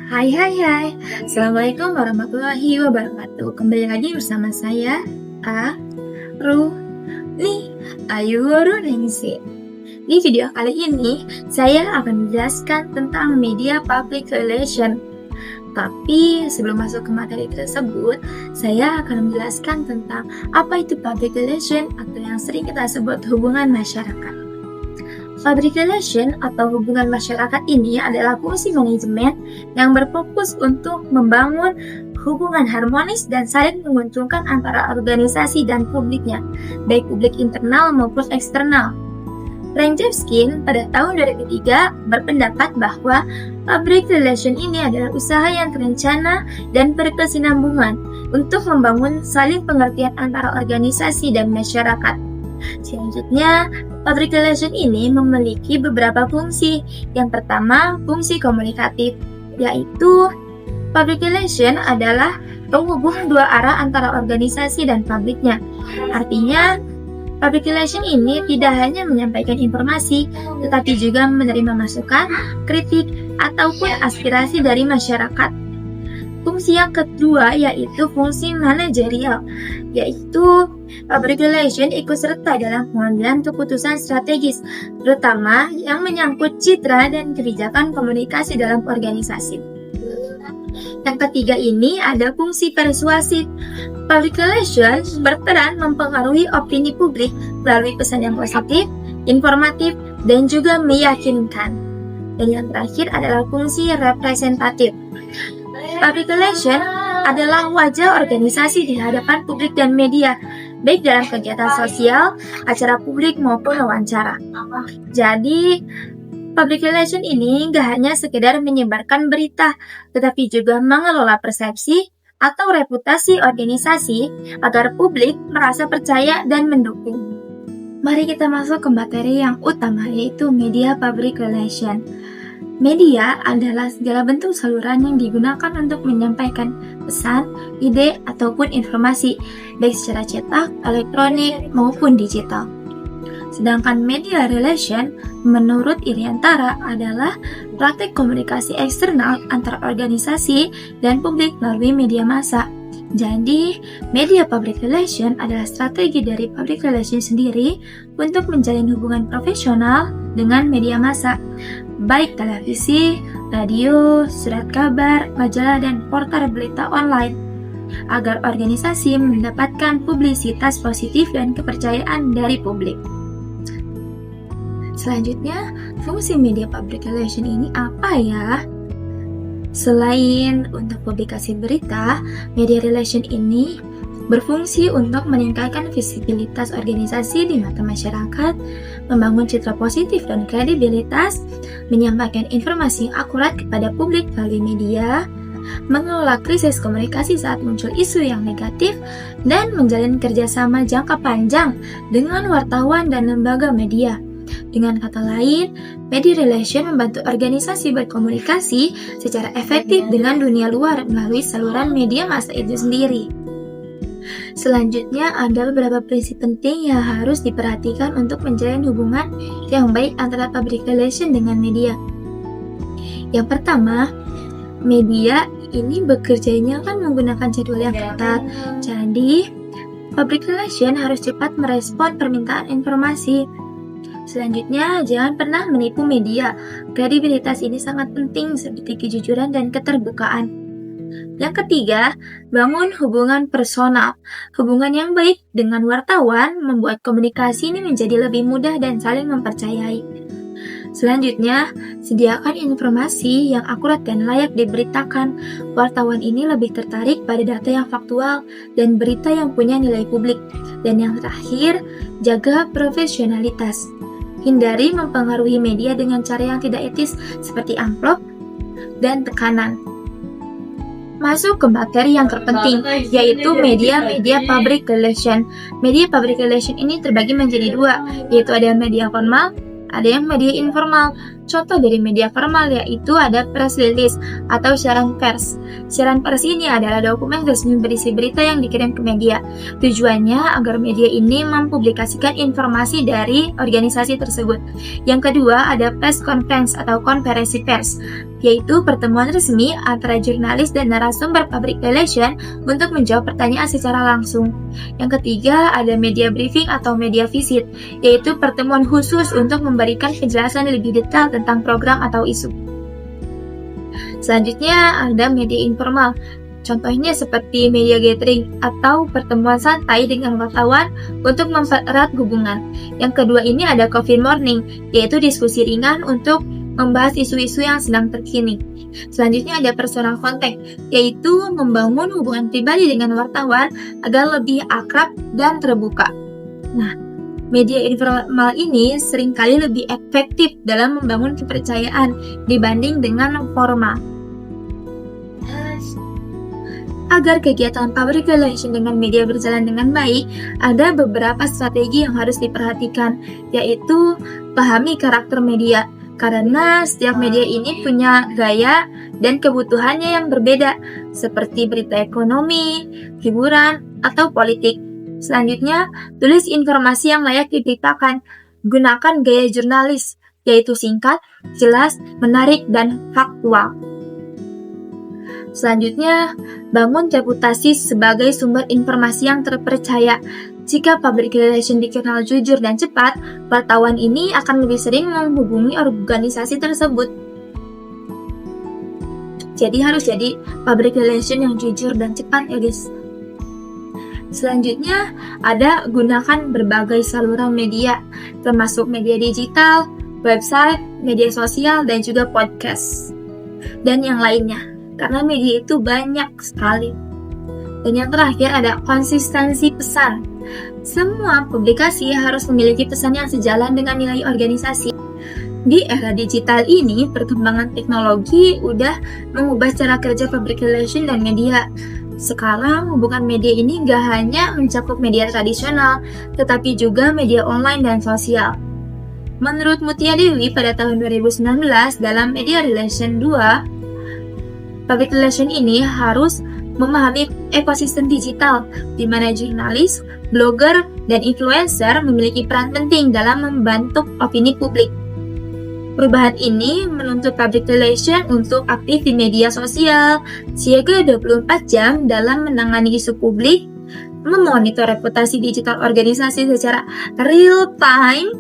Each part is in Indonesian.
Hai. Assalamualaikum warahmatullahi wabarakatuh. Kembali lagi bersama saya Ayu Ningsi. Di video kali ini saya akan menjelaskan tentang media public relation. Tapi sebelum masuk ke materi tersebut, saya akan menjelaskan tentang apa itu public relation atau yang sering kita sebut hubungan masyarakat. Public relation atau hubungan masyarakat ini adalah fungsi manajemen yang berfokus untuk membangun hubungan harmonis dan saling menguntungkan antara organisasi dan publiknya, baik publik internal maupun eksternal. Ranjevsky pada tahun 2003 berpendapat bahwa public relation ini adalah usaha yang terencana dan berkesinambungan untuk membangun saling pengertian antara organisasi dan masyarakat. Selanjutnya, public relation ini memiliki beberapa fungsi. Yang pertama, fungsi komunikatif, yaitu public relation adalah penghubung dua arah antara organisasi dan publiknya. Artinya, public relation ini tidak hanya menyampaikan informasi, tetapi juga menerima masukan, kritik, ataupun aspirasi dari masyarakat. Fungsi yang kedua yaitu fungsi manajerial, yaitu public relation ikut serta dalam pengambilan keputusan strategis, terutama yang menyangkut citra dan kebijakan komunikasi dalam organisasi. Yang ketiga ini ada fungsi persuasif. Public relation berperan mempengaruhi opini publik melalui pesan yang positif, informatif, dan juga meyakinkan. Dan yang terakhir adalah fungsi representatif. Public relation adalah wajah organisasi di hadapan publik dan media, baik dalam kegiatan sosial, acara publik maupun wawancara. Jadi, public relation ini gak hanya sekedar menyebarkan berita, tetapi juga mengelola persepsi atau reputasi organisasi agar publik merasa percaya dan mendukung. Mari kita masuk ke materi yang utama, yaitu media public relation. Media adalah segala bentuk saluran yang digunakan untuk menyampaikan pesan, ide, ataupun informasi, baik secara cetak, elektronik, maupun digital. Sedangkan media relation, menurut Iriantara, adalah praktik komunikasi eksternal antara organisasi dan publik melalui media massa. Jadi, media public relation adalah strategi dari public relation sendiri untuk menjalin hubungan profesional dengan media massa, baik televisi, radio, surat kabar, majalah, dan portal berita online, agar organisasi mendapatkan publisitas positif dan kepercayaan dari publik. Selanjutnya, fungsi media public relation ini apa ya? Selain untuk publikasi berita, media relation ini berfungsi untuk meningkatkan visibilitas organisasi di mata masyarakat, membangun citra positif dan kredibilitas, menyampaikan informasi yang akurat kepada publik melalui media, mengelola krisis komunikasi saat muncul isu yang negatif, dan menjalin kerjasama jangka panjang dengan wartawan dan lembaga media. Dengan kata lain, media relation membantu organisasi berkomunikasi secara efektif dengan dunia luar melalui saluran media massa itu sendiri. Selanjutnya, ada beberapa prinsip penting yang harus diperhatikan untuk menjalin hubungan yang baik antara public relation dengan media. Yang pertama, media ini bekerjanya kan menggunakan jadwal yang ketat. Jadi, public relation harus cepat merespon permintaan informasi. Selanjutnya, jangan pernah menipu media. Kredibilitas ini sangat penting seperti kejujuran dan keterbukaan. Yang ketiga, bangun hubungan personal. Hubungan yang baik dengan wartawan membuat komunikasi ini menjadi lebih mudah dan saling mempercayai. Selanjutnya, sediakan informasi yang akurat dan layak diberitakan. Wartawan ini lebih tertarik pada data yang faktual dan berita yang punya nilai publik. Dan yang terakhir, jaga profesionalitas. Hindari mempengaruhi media dengan cara yang tidak etis seperti amplop dan tekanan. Masuk ke materi yang terpenting, yaitu media public relation. Media public relation ini terbagi menjadi dua, yaitu ada media formal, ada yang media informal. Contoh dari media formal yaitu ada press release atau siaran pers. Siaran pers ini adalah dokumen resmi berisi berita yang dikirim ke media. Tujuannya agar media ini mempublikasikan informasi dari organisasi tersebut. Yang kedua ada press conference atau konferensi pers, yaitu pertemuan resmi antara jurnalis dan narasumber public relation untuk menjawab pertanyaan secara langsung. Yang ketiga ada media briefing atau media visit, yaitu pertemuan khusus untuk memberikan penjelasan lebih detail tentang program atau isu. Selanjutnya ada media informal. Contohnya seperti media gathering atau pertemuan santai dengan wartawan untuk mempererat hubungan. Yang kedua ini ada coffee morning, yaitu diskusi ringan untuk membahas isu-isu yang sedang terkini. Selanjutnya ada personal contact, yaitu membangun hubungan pribadi dengan wartawan agar lebih akrab dan terbuka. Nah, media informal ini seringkali lebih efektif dalam membangun kepercayaan dibanding dengan formal. Agar kegiatan public relation dengan media berjalan dengan baik, ada beberapa strategi yang harus diperhatikan, yaitu pahami karakter media, karena setiap media ini punya gaya dan kebutuhannya yang berbeda, seperti berita ekonomi, hiburan, atau politik. Selanjutnya, tulis informasi yang layak diberitakan. Gunakan gaya jurnalis, yaitu singkat, jelas, menarik, dan faktual. Selanjutnya, bangun reputasi sebagai sumber informasi yang terpercaya. Jika public relation dikenal jujur dan cepat, wartawan ini akan lebih sering menghubungi organisasi tersebut. Jadi harus jadi public relation yang jujur dan cepat ya guys. Selanjutnya, ada gunakan berbagai saluran media, termasuk media digital, website, media sosial, dan juga podcast, dan yang lainnya. Karena media itu banyak sekali. Dan yang terakhir ada konsistensi pesan. Semua publikasi harus memiliki pesan yang sejalan dengan nilai organisasi. Di era digital ini, perkembangan teknologi udah mengubah cara kerja public relation dan media. Sekarang hubungan media ini gak hanya mencakup media tradisional, tetapi juga media online dan sosial. Menurut Mutia Dewi pada tahun 2019 dalam Media Relation 2, public relation ini harus memahami ekosistem digital, di mana jurnalis, blogger, dan influencer memiliki peran penting dalam membentuk opini publik. Perubahan ini menuntut public relation untuk aktif di media sosial, siaga 24 jam dalam menangani isu publik, memonitor reputasi digital organisasi secara real time,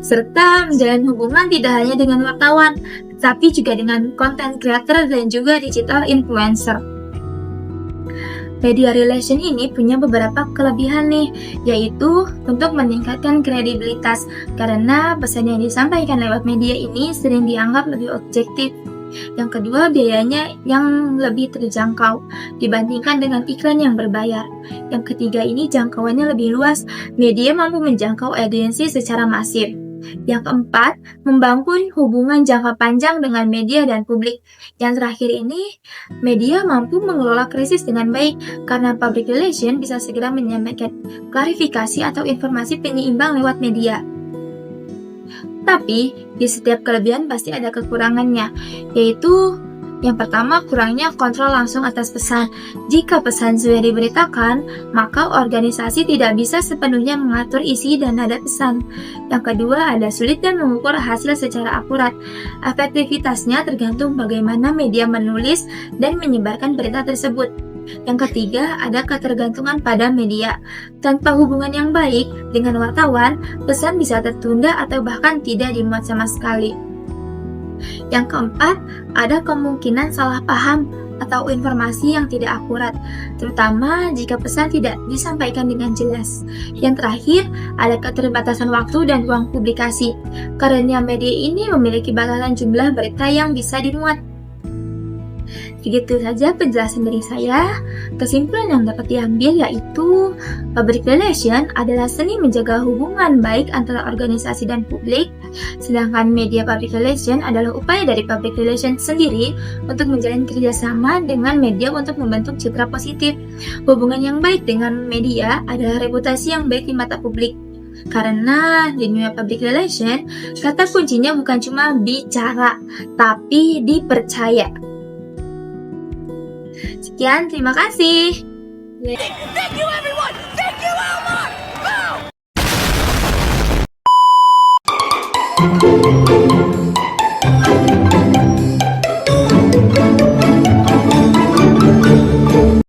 serta menjalin hubungan tidak hanya dengan wartawan, tapi juga dengan content creator dan juga digital influencer. Media relation ini punya beberapa kelebihan nih, yaitu untuk meningkatkan kredibilitas, karena pesan yang disampaikan lewat media ini sering dianggap lebih objektif. Yang kedua, biayanya yang lebih terjangkau dibandingkan dengan iklan yang berbayar. Yang ketiga ini jangkauannya lebih luas, media mampu menjangkau audiensi secara masif. Yang keempat, membangun hubungan jangka panjang dengan media dan publik. Yang terakhir ini, media mampu mengelola krisis dengan baik karena public relation bisa segera menyampaikan klarifikasi atau informasi penyeimbang lewat media. Tapi, di setiap kelebihan pasti ada kekurangannya, yaitu yang pertama, kurangnya kontrol langsung atas pesan. Jika pesan sudah diberitakan, maka organisasi tidak bisa sepenuhnya mengatur isi dan nada pesan. Yang kedua, ada sulit dan mengukur hasil secara akurat. Efektivitasnya tergantung bagaimana media menulis dan menyebarkan berita tersebut. Yang ketiga, ada ketergantungan pada media. Tanpa hubungan yang baik dengan wartawan, pesan bisa tertunda atau bahkan tidak dimuat sama sekali. Yang keempat, ada kemungkinan salah paham atau informasi yang tidak akurat, terutama jika pesan tidak disampaikan dengan jelas. Yang terakhir, ada keterbatasan waktu dan ruang publikasi, karena media ini memiliki batasan jumlah berita yang bisa dimuat. Begitu saja penjelasan dari saya. Kesimpulan yang dapat diambil yaitu public relation adalah seni menjaga hubungan baik antara organisasi dan publik, sedangkan media public relation adalah upaya dari public relation sendiri untuk menjalin kerjasama dengan media untuk membentuk citra positif. Hubungan yang baik dengan media adalah reputasi yang baik di mata publik. Karena di dunia public relation, kata kuncinya bukan cuma bicara, tapi dipercaya. Sekian, terima kasih. Thank you, everyone! Thank you, Elmar! Go!